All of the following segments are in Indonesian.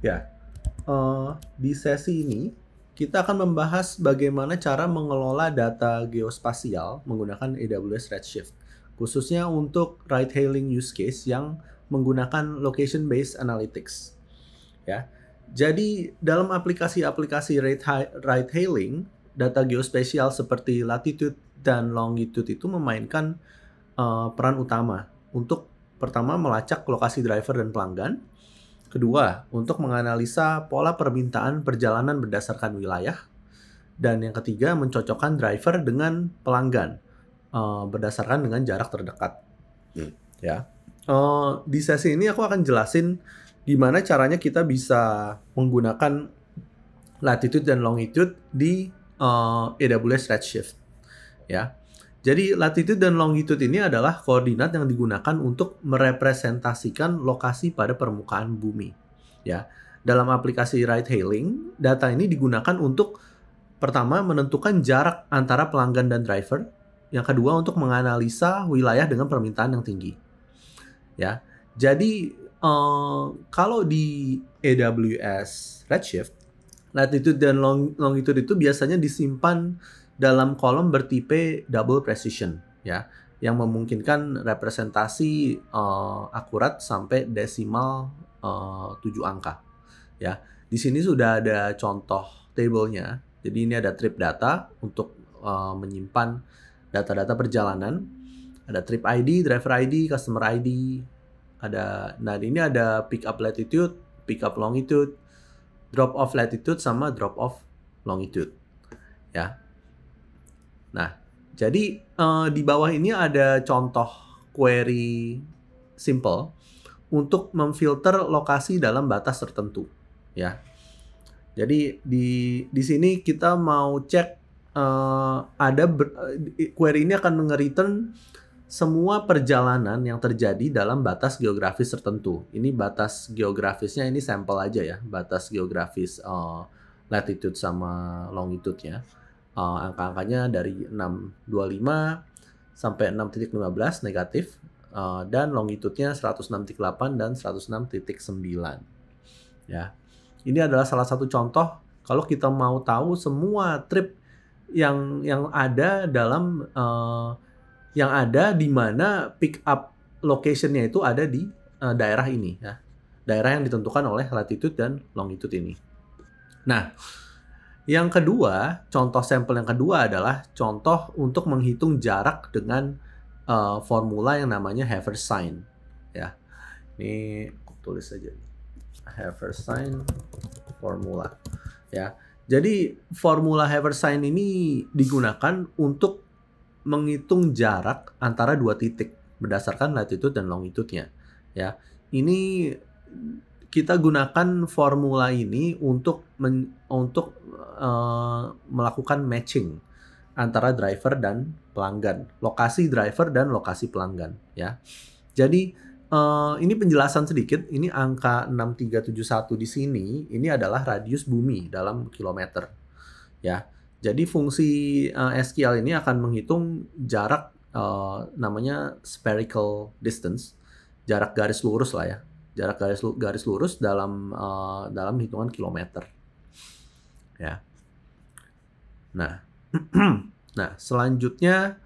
Ya, di sesi ini kita akan membahas bagaimana cara mengelola data geospasial menggunakan AWS Redshift, khususnya untuk ride-hailing use case yang menggunakan location-based analytics. Ya, jadi dalam aplikasi-aplikasi ride-hailing, data geospasial seperti latitude dan longitude itu memainkan peran utama untuk pertama melacak lokasi driver dan pelanggan. Kedua, untuk menganalisa pola permintaan perjalanan berdasarkan wilayah. Dan yang ketiga, mencocokkan driver dengan pelanggan berdasarkan dengan jarak terdekat. Ya. Di sesi ini aku akan jelasin gimana caranya kita bisa menggunakan latitude dan longitude di AWS Redshift. Ya. Jadi latitude dan longitude ini adalah koordinat yang digunakan untuk merepresentasikan lokasi pada permukaan bumi. Ya, dalam aplikasi ride-hailing, data ini digunakan untuk pertama menentukan jarak antara pelanggan dan driver, yang kedua untuk menganalisa wilayah dengan permintaan yang tinggi. Ya, jadi kalau di AWS Redshift, latitude dan longitude itu biasanya disimpan dalam kolom bertipe double precision, ya, yang memungkinkan representasi akurat sampai desimal 7 angka. Ya, di sini sudah ada contoh tabelnya. Jadi ini ada trip data untuk menyimpan data-data perjalanan. Ada trip ID, driver ID, customer ID. Nah ini ada pick up latitude, pick up longitude, drop off latitude sama drop off longitude. Ya. Nah, jadi di bawah ini ada contoh query simple untuk memfilter lokasi dalam batas tertentu, ya. Jadi di sini kita mau cek query ini akan nge-return semua perjalanan yang terjadi dalam batas geografis tertentu. Ini batas geografisnya ini sampel aja ya, batas geografis latitude sama longitude-nya. Angka-angkanya dari 625 sampai 6.15 negatif, dan longitude-nya 106.8 dan 106.9. Ya. Ini adalah salah satu contoh kalau kita mau tahu semua trip yang ada dalam yang ada di mana pick up location-nya itu ada di daerah ini, ya. Daerah yang ditentukan oleh latitude dan longitude ini. Nah, yang kedua, contoh sampel yang kedua adalah contoh untuk menghitung jarak dengan formula yang namanya Haversine, ya. Ini aku tulis saja, Haversine formula, ya. Jadi formula Haversine ini digunakan untuk menghitung jarak antara dua titik berdasarkan latitude dan longitude-nya, ya. Ini kita gunakan formula ini untuk melakukan matching antara driver dan pelanggan, lokasi driver dan lokasi pelanggan, ya. Jadi ini penjelasan sedikit. Ini angka 6371 di sini. Ini adalah radius bumi dalam kilometer, ya. Jadi fungsi SQL ini akan menghitung jarak namanya spherical distance, jarak garis lurus lah ya, jarak garis lurus dalam hitungan kilometer, ya. Nah, nah selanjutnya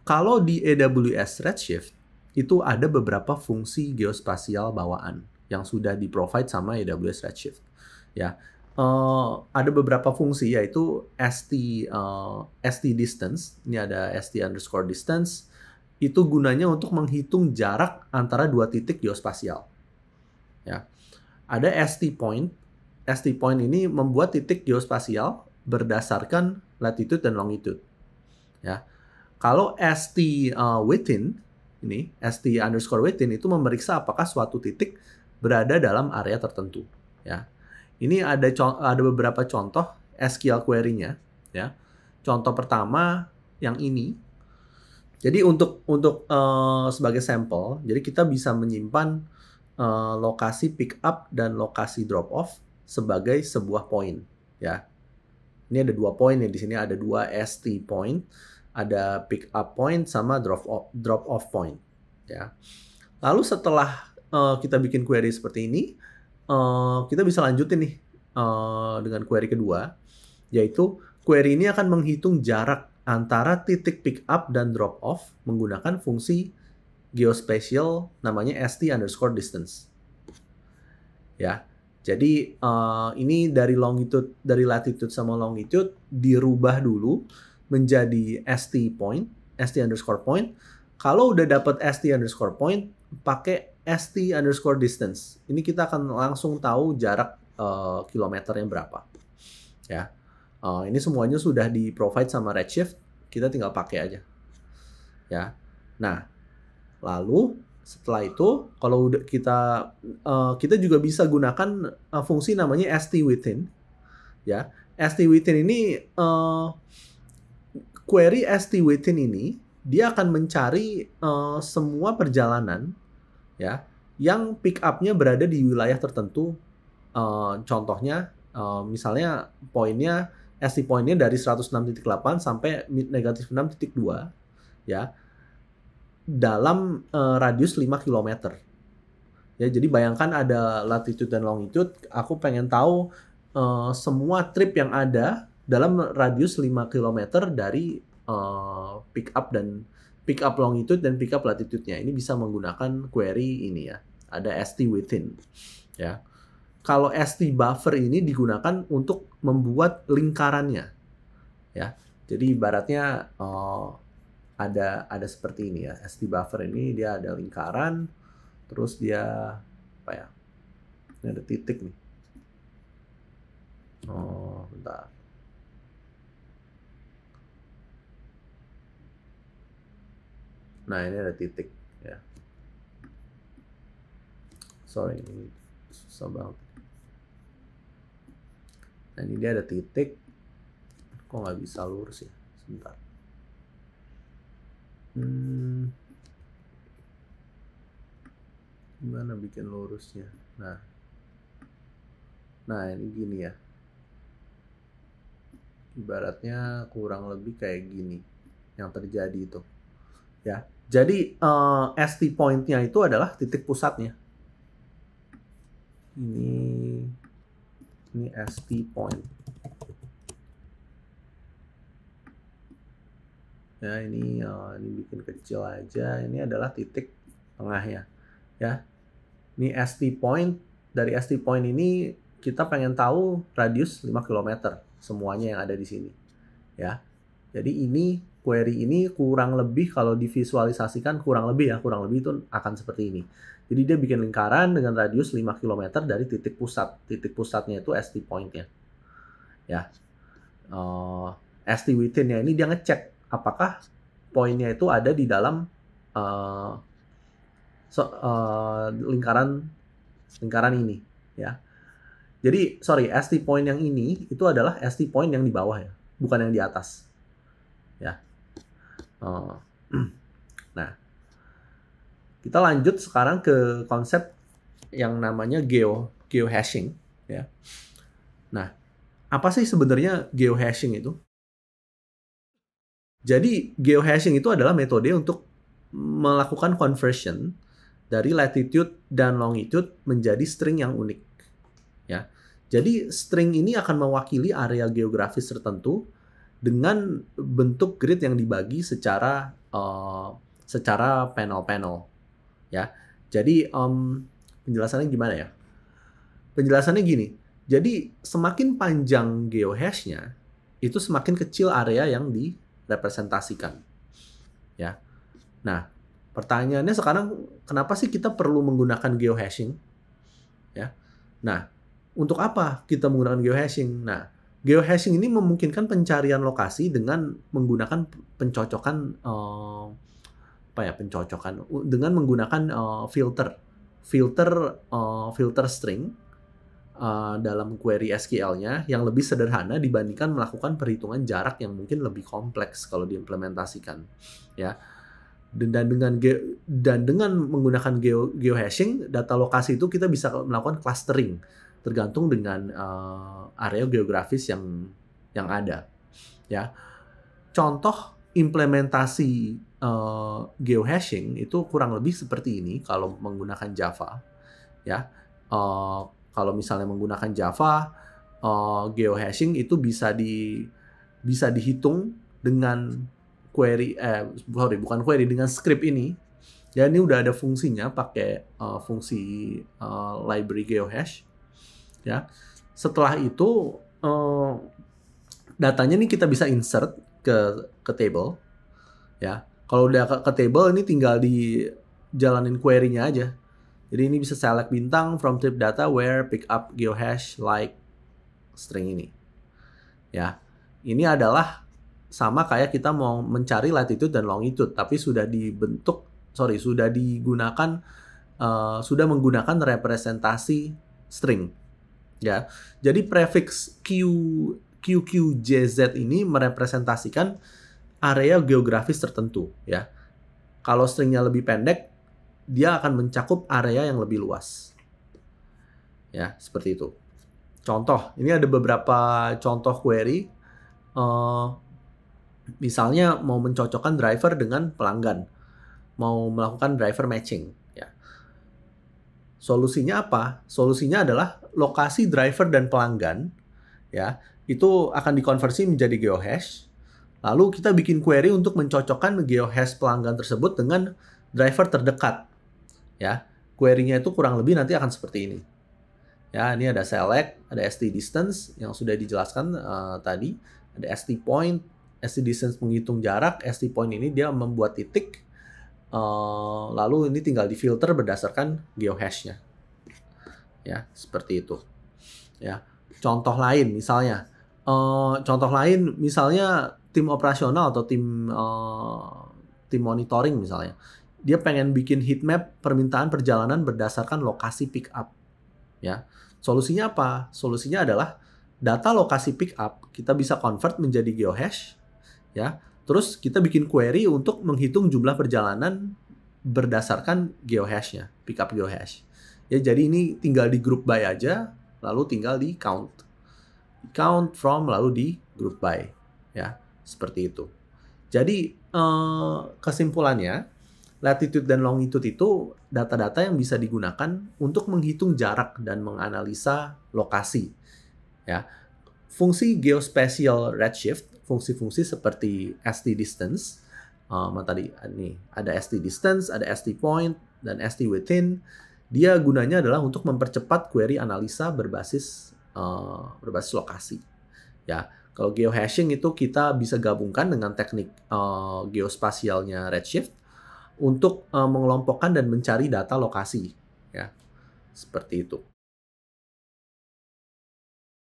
kalau di AWS Redshift itu ada beberapa fungsi geospasial bawaan yang sudah di-provide sama AWS Redshift, ya. Ada beberapa fungsi yaitu ST distance. Ini ada ST_distance. Itu gunanya untuk menghitung jarak antara dua titik geospasial, ya. Ada ST point. ST point ini membuat titik geospasial berdasarkan latitude dan longitude, ya. Kalau ST within ini, ST_within itu memeriksa apakah suatu titik berada dalam area tertentu, ya. Ini ada beberapa contoh SQL query-nya, ya. Contoh pertama yang ini. Jadi untuk sebagai sampel, jadi kita bisa menyimpan lokasi pick up dan lokasi drop off sebagai sebuah point, ya. Ini ada 2 point ya, di sini ada 2 ST point, ada pick up point sama drop off point, ya. Lalu setelah kita bikin query seperti ini, kita bisa lanjutin nih dengan query kedua, yaitu query ini akan menghitung jarak antara titik pick up dan drop off menggunakan fungsi geospatial namanya st_distance. Ya, jadi ini dari latitude sama longitude dirubah dulu menjadi st_point. Kalau udah dapat st_point, pakai st_distance. Ini kita akan langsung tahu jarak kilometernya berapa. Ya, ini semuanya sudah di provide sama Redshift. Kita tinggal pakai aja. Ya, nah, lalu setelah itu, kalau udah kita juga bisa gunakan fungsi namanya st_within. Ya, st_within ini query st_within ini dia akan mencari semua perjalanan ya yang pick up-nya berada di wilayah tertentu. Contohnya misalnya poinnya st_point-nya dari 106.8 sampai -6.2 ya. Dalam radius 5 km. Ya, jadi bayangkan ada latitude dan longitude, aku pengen tahu semua trip yang ada dalam radius 5 km dari pick up longitude dan pick up latitude-nya. Ini bisa menggunakan query ini ya. Ada st_within ya. Kalau st_buffer ini digunakan untuk membuat lingkarannya ya. Jadi ibaratnya ada seperti ini ya. st_buffer ini dia ada lingkaran, terus dia apa ya? Ini ada titik nih. Bentar. Nah, ini ada titik ya. Sorry, ini susah banget. Nah, ini dia ada titik. Kok nggak bisa lurus ya? Sebentar. Gimana bikin lurusnya? Nah ini gini ya. Ibaratnya kurang lebih kayak gini yang terjadi itu. Ya. Jadi st_point-nya itu adalah titik pusatnya. Ini st_point. Ya, ini bikin kecil aja. Ini adalah titik tengahnya. Ya. Ini st_point. Dari st_point ini kita pengen tahu radius 5 km semuanya yang ada di sini. Ya. Jadi ini query ini kurang lebih kalau divisualisasikan kurang lebih itu akan seperti ini. Jadi dia bikin lingkaran dengan radius 5 km dari titik pusat. Titik pusatnya itu st_point-nya. Ya. st_within-nya ini dia ngecek apakah poinnya itu ada di dalam lingkaran ini ya. Jadi st_point yang ini itu adalah st_point yang di bawah ya, bukan yang di atas. Ya. Nah, kita lanjut sekarang ke konsep yang namanya geohashing ya. Nah, apa sih sebenarnya geohashing itu? Jadi geohashing itu adalah metode untuk melakukan conversion dari latitude dan longitude menjadi string yang unik. Ya. Jadi string ini akan mewakili area geografis tertentu dengan bentuk grid yang dibagi secara panel-panel. Ya. Jadi penjelasannya gimana ya? Penjelasannya gini. Jadi semakin panjang geohash-nya, itu semakin kecil area yang direpresentasikan. Ya. Nah, pertanyaannya sekarang, kenapa sih kita perlu menggunakan geohashing? Ya. Nah, untuk apa kita menggunakan geohashing? Nah, geohashing ini memungkinkan pencarian lokasi dengan menggunakan pencocokan dengan menggunakan filter string dalam query SQL-nya yang lebih sederhana dibandingkan melakukan perhitungan jarak yang mungkin lebih kompleks kalau diimplementasikan. Ya. Dan dengan menggunakan geohashing, data lokasi itu kita bisa melakukan clustering tergantung dengan area geografis yang ada. Ya, contoh implementasi geohashing itu kurang lebih seperti ini kalau menggunakan Java. ya. Kalau misalnya menggunakan Java, geohashing itu bisa dihitung dengan bukan query, dengan script ini. Ya, ini udah ada fungsinya pakai fungsi library geohash. Ya, setelah itu datanya nih kita bisa insert ke table. Ya, kalau udah ke table ini tinggal dijalanin query-nya aja. Jadi ini bisa select bintang from type data where pick up geohash like string ini. Ya, ini adalah sama kayak kita mau mencari latitude dan longitude, tapi sudah menggunakan representasi string. Ya, jadi prefix QQJZ ini merepresentasikan area geografis tertentu. Ya, kalau stringnya lebih pendek, dia akan mencakup area yang lebih luas. Ya, seperti itu. Contoh, ini ada beberapa contoh query. Misalnya mau mencocokkan driver dengan pelanggan, mau melakukan driver matching. Ya. Solusinya apa? Solusinya adalah lokasi driver dan pelanggan, ya, itu akan dikonversi menjadi geohash. Lalu kita bikin query untuk mencocokkan geohash pelanggan tersebut dengan driver terdekat. Ya, query-nya itu kurang lebih nanti akan seperti ini. Ya, ini ada select, ada st distance yang sudah dijelaskan tadi, ada st point, st distance menghitung jarak, st point ini dia membuat titik, lalu ini tinggal difilter berdasarkan geohash-nya. Ya, seperti itu. Ya, contoh lain misalnya tim operasional atau tim monitoring misalnya, dia pengen bikin heatmap permintaan perjalanan berdasarkan lokasi pick up. Ya, solusinya apa? Solusinya adalah data lokasi pick up kita bisa convert menjadi geohash, ya. Terus kita bikin query untuk menghitung jumlah perjalanan berdasarkan geohash-nya, pick up geohash. Ya, jadi ini tinggal di group by aja, lalu tinggal di count from, lalu di group by, ya, seperti itu. Jadi kesimpulannya, latitude dan longitude itu data-data yang bisa digunakan untuk menghitung jarak dan menganalisa lokasi. Ya, fungsi geospatial redshift, fungsi-fungsi seperti st distance, tadi ini ada st distance, ada st point, dan st within. Dia gunanya adalah untuk mempercepat query analisa berbasis lokasi. Ya, kalau geohashing itu kita bisa gabungkan dengan teknik geospasialnya redshift untuk mengelompokkan dan mencari data lokasi. Ya, seperti itu.